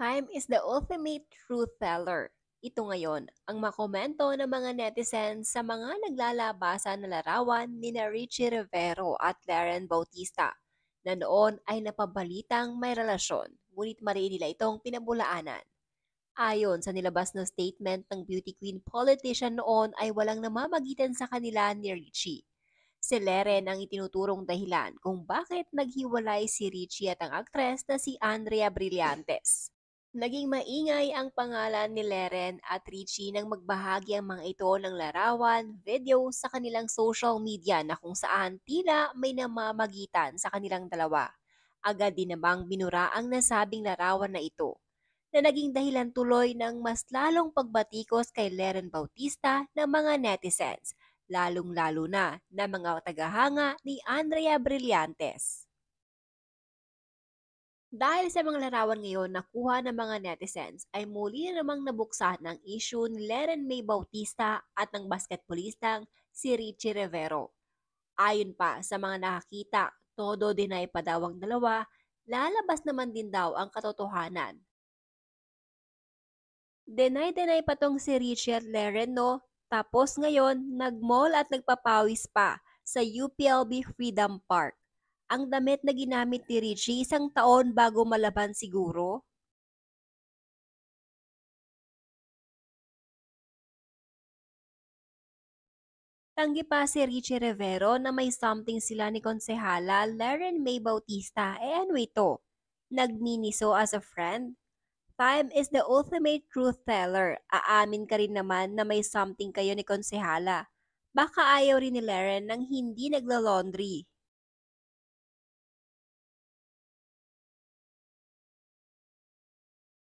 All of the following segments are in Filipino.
Time is the ultimate truth teller. Ito ngayon ang makomento ng mga netizens sa mga naglalabasan na larawan ni na Richie Rivero at Laren Bautista na noon ay napabalitang may relasyon, ngunit mariin nila itong pinabulaanan. Ayon sa nilabas na statement ng beauty queen politician noon ay walang namamagitan sa kanila ni Richie. Si Leren ang itinuturong dahilan kung bakit naghiwalay si Richie at ang aktres na si Andrea Brillantes. Naging maingay ang pangalan ni Leren at Richie nang magbahagi ang mga ito ng larawan, video sa kanilang social media na kung saan tila may namamagitan sa kanilang dalawa. Agad din namang binura ang nasabing larawan na ito na naging dahilan tuloy ng mas lalong pagbatikos kay Leren Bautista ng mga netizens, lalong-lalo na mga tagahanga ni Andrea Brillantes. Dahil sa mga larawan ngayon na kuha ng mga netizens ay muli na namang nabuksan ng issue ni Leren May Bautista at ng basketballistang si Richie Rivero. Ayon pa sa mga nakakita, todo deny pa daw ang dalawa, lalabas naman din daw ang katotohanan. Deny-deny pa tong si Richie at Leren, no? Tapos ngayon, nag-mall at nagpapawis pa sa UPLB Freedom Park. Ang damit na ginamit ni Richie isang taon bago malaban siguro? Tanggi pa si Richie Rivero na may something sila ni Konsehala Laren May Bautista. Ano ito? Nagminiso as a friend? Time is the ultimate truth teller. Aamin ka rin naman na may something kayo ni Konsehala. Baka ayaw rin ni Laren nang hindi nagla-laundry.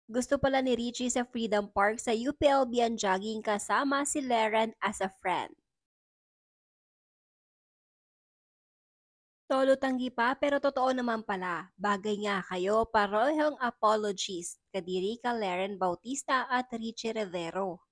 Gusto pala ni Richie sa Freedom Park sa UPLB ang jogging kasama si Laren as a friend. Tolo tanggi pa pero totoo naman pala. Bagay nga kayo parehong apologies. Kadiri ka Laren Bautista at Richie Rivero.